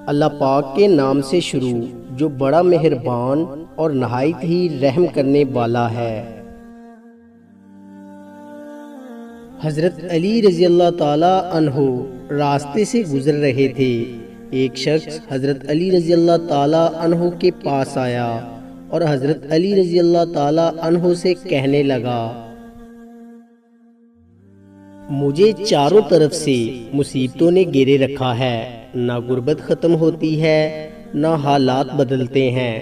اللہ پاک کے نام سے شروع جو بڑا مہربان اور نہایت ہی رحم کرنے والا ہے۔ حضرت علی رضی اللہ تعالی عنہ راستے سے گزر رہے تھے۔ ایک شخص حضرت علی رضی اللہ تعالی عنہ کے پاس آیا اور حضرت علی رضی اللہ تعالی عنہ سے کہنے لگا، مجھے چاروں طرف سے مصیبتوں نے گھیرے رکھا ہے، نہ غربت ختم ہوتی ہے، نہ حالات بدلتے ہیں،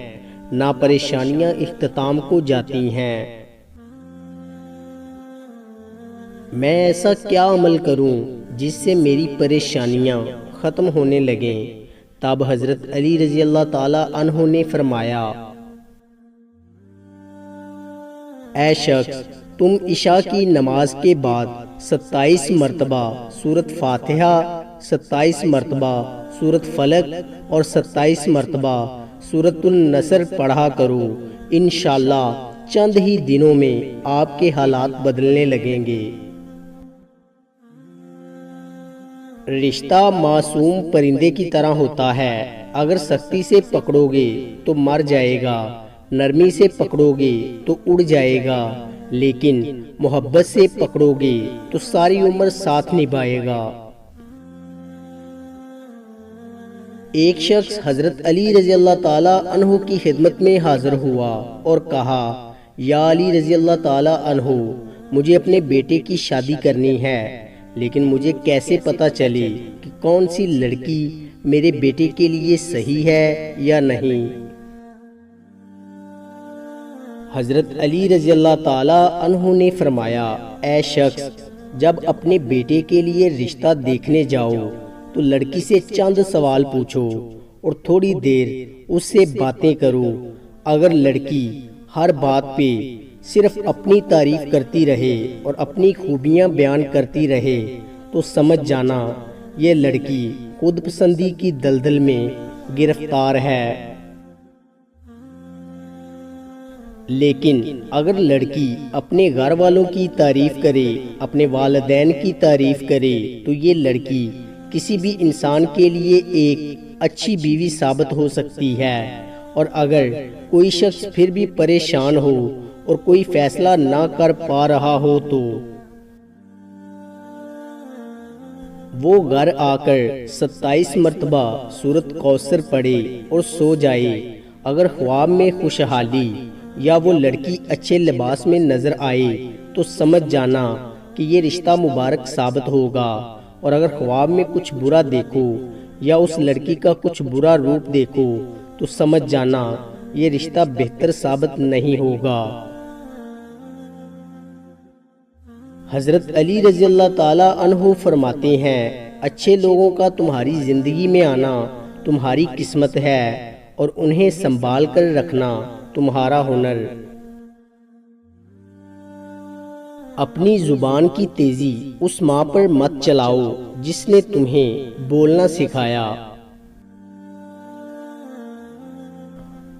نہ پریشانیاں اختتام کو جاتی ہیں۔ میں ایسا کیا عمل کروں جس سے میری پریشانیاں ختم ہونے لگیں؟ تب حضرت علی رضی اللہ تعالی عنہ نے فرمایا، اے شخص، تم عشاء کی نماز کے بعد 27 مرتبہ سورۃ فاتحہ، 27 مرتبہ سورۃ فلق اور 27 مرتبہ سورۃ النصر پڑھا کرو۔ انشاءاللہ چند ہی دنوں میں آپ کے حالات بدلنے لگیں گے۔ رشتہ معصوم پرندے کی طرح ہوتا ہے، اگر سختی سے پکڑو گے تو مر جائے گا، نرمی سے پکڑو گے تو اڑ جائے گا، لیکن محبت سے پکڑو گے تو ساری عمر ساتھ نبھائے گا۔ ایک شخص حضرت علی رضی اللہ تعالی عنہ کی خدمت میں حاضر ہوا اور کہا، یا علی رضی اللہ تعالی عنہ، مجھے اپنے بیٹے کی شادی کرنی ہے، لیکن مجھے کیسے پتہ چلے کہ کون سی لڑکی میرے بیٹے کے لیے صحیح ہے یا نہیں؟ حضرت علی رضی اللہ تعالی عنہ نے فرمایا، اے شخص، جب اپنے بیٹے کے لیے رشتہ دیکھنے جاؤ تو لڑکی سے چند سوال پوچھو اور تھوڑی دیر اس سے باتیں کرو۔ اگر لڑکی ہر بات پہ صرف اپنی تعریف کرتی رہے اور اپنی خوبیاں بیان کرتی رہے تو سمجھ جانا یہ لڑکی خود پسندی کی دلدل میں گرفتار ہے۔ لیکن اگر لڑکی اپنے گھر والوں کی تعریف کرے، اپنے والدین کی تعریف کرے تو یہ لڑکی کسی بھی انسان کے لیے ایک اچھی بیوی ثابت ہو سکتی ہے۔ اور اگر کوئی شخص پھر بھی پریشان ہو اور کوئی فیصلہ نہ کر پا رہا ہو تو وہ گھر آ کر 27 مرتبہ سورۃ کوثر پڑھے اور سو جائے۔ اگر خواب میں خوشحالی یا وہ لڑکی اچھے لباس میں نظر آئے تو سمجھ جانا کہ یہ رشتہ مبارک ثابت ہوگا، اور اگر خواب میں کچھ برا دیکھو یا اس لڑکی کا کچھ برا روپ دیکھو تو سمجھ جانا یہ رشتہ بہتر ثابت نہیں ہوگا۔ حضرت علی رضی اللہ تعالی عنہ فرماتے ہیں، اچھے لوگوں کا تمہاری زندگی میں آنا تمہاری قسمت ہے اور انہیں سنبھال کر رکھنا تمہارا ہنر۔ اپنی زبان کی تیزی اس ماں پر مت چلاؤ جس نے تمہیں بولنا سکھایا۔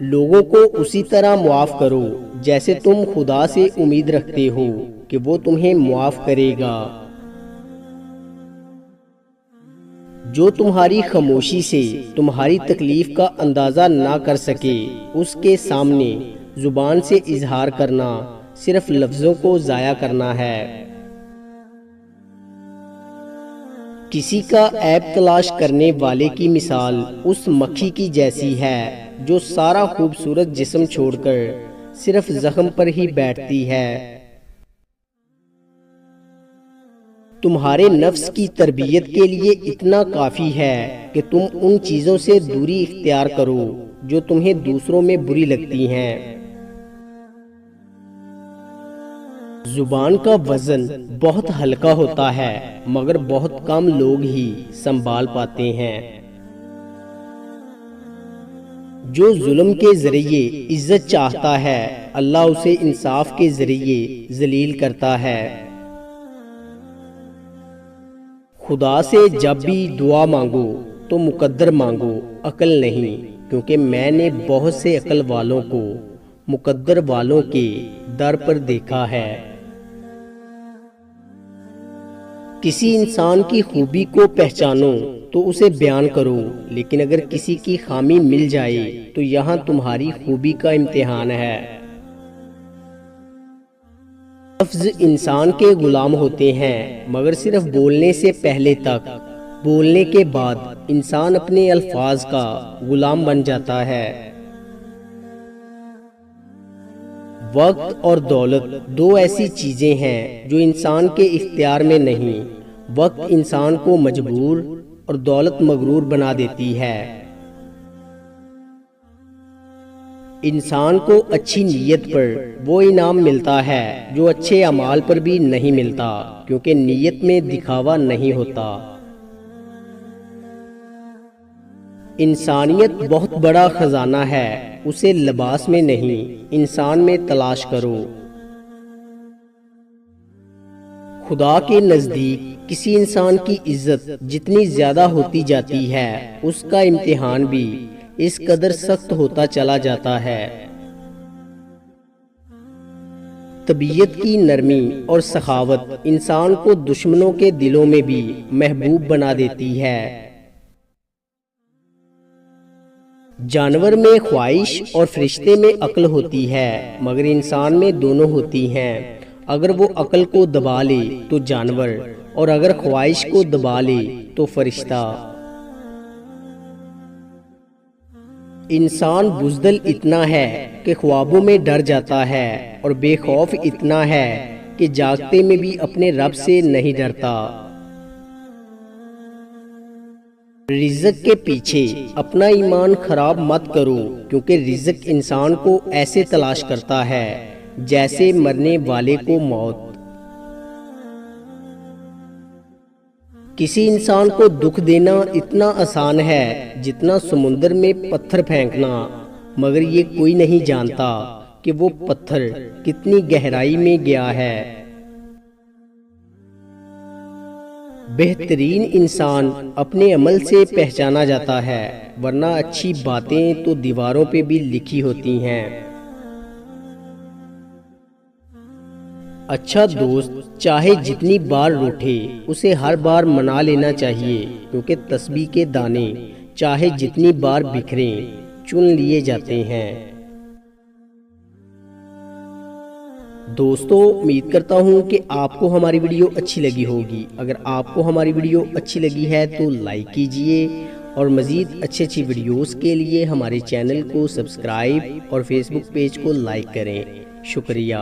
لوگوں کو اسی طرح معاف کرو جیسے تم خدا سے امید رکھتے ہو کہ وہ تمہیں معاف کرے گا۔ جو تمہاری خاموشی سے تمہاری تکلیف کا اندازہ نہ کر سکے، اس کے سامنے زبان سے اظہار کرنا صرف لفظوں کو ضائع کرنا ہے۔ کسی کا عیب تلاش کرنے والے کی مثال اس مکھی کی جیسی ہے جو سارا خوبصورت جسم چھوڑ کر صرف زخم پر ہی بیٹھتی ہے۔ تمہارے نفس کی تربیت کے لیے اتنا کافی ہے کہ تم ان چیزوں سے دوری اختیار کرو جو تمہیں دوسروں میں بری لگتی ہیں۔ زبان کا وزن بہت ہلکا ہوتا ہے مگر بہت کم لوگ ہی سنبھال پاتے ہیں۔ جو ظلم کے ذریعے عزت چاہتا ہے، اللہ اسے انصاف کے ذریعے ذلیل کرتا ہے۔ خدا سے جب بھی دعا مانگو تو مقدر مانگو، عقل نہیں، کیونکہ میں نے بہت سے عقل والوں کو مقدر والوں کے در پر دیکھا ہے۔ کسی انسان کی خوبی کو پہچانو تو اسے بیان کرو، لیکن اگر کسی کی خامی مل جائے تو یہاں تمہاری خوبی کا امتحان ہے۔ لفظ انسان کے غلام ہوتے ہیں، مگر صرف بولنے سے پہلے تک۔ بولنے کے بعد انسان اپنے الفاظ کا غلام بن جاتا ہے۔ وقت اور دولت دو ایسی چیزیں ہیں جو انسان کے اختیار میں نہیں۔ وقت انسان کو مجبور اور دولت مغرور بنا دیتی ہے۔ انسان کو اچھی نیت پر وہ انعام ملتا ہے جو اچھے اعمال پر بھی نہیں ملتا، کیونکہ نیت میں دکھاوا نہیں ہوتا۔ انسانیت بہت بڑا خزانہ ہے، اسے لباس میں نہیں انسان میں تلاش کرو۔ خدا کے نزدیک کسی انسان کی عزت جتنی زیادہ ہوتی جاتی ہے، اس کا امتحان بھی اس قدر سخت ہوتا چلا جاتا ہے۔ طبیعت کی نرمی اور سخاوت انسان کو دشمنوں کے دلوں میں بھی محبوب بنا دیتی ہے۔ جانور میں خواہش اور فرشتے میں عقل ہوتی ہے، مگر انسان میں دونوں ہوتی ہیں۔ اگر وہ عقل کو دبا لے تو جانور، اور اگر خواہش کو دبا لے تو فرشتہ۔ انسان بزدل اتنا ہے کہ خوابوں میں ڈر جاتا ہے، اور بے خوف اتنا ہے کہ جاگتے میں بھی اپنے رب سے نہیں ڈرتا۔ رزق کے پیچھے اپنا ایمان خراب مت کرو، کیونکہ رزق انسان کو ایسے تلاش کرتا ہے جیسے مرنے والے کو موت۔ کسی انسان کو دکھ دینا اتنا آسان ہے جتنا سمندر میں پتھر پھینکنا، مگر یہ کوئی نہیں جانتا کہ وہ پتھر کتنی گہرائی میں گیا ہے۔ بہترین انسان اپنے عمل سے پہچانا جاتا ہے، ورنہ اچھی باتیں تو دیواروں پہ بھی لکھی ہوتی ہیں۔ اچھا دوست چاہے جتنی بار روٹھے اسے ہر بار منا لینا چاہیے، کیونکہ تسبیح کے دانے چاہے جتنی بار بکھریں چن لیے جاتے ہیں۔ دوستو امید کرتا ہوں کہ آپ کو ہماری ویڈیو اچھی لگی ہوگی۔ اگر آپ کو ہماری ویڈیو اچھی لگی ہے تو لائک کیجئے، اور مزید اچھی ویڈیوز کے لیے ہمارے چینل کو سبسکرائب اور فیس بک پیج کو لائک کریں۔ شکریہ۔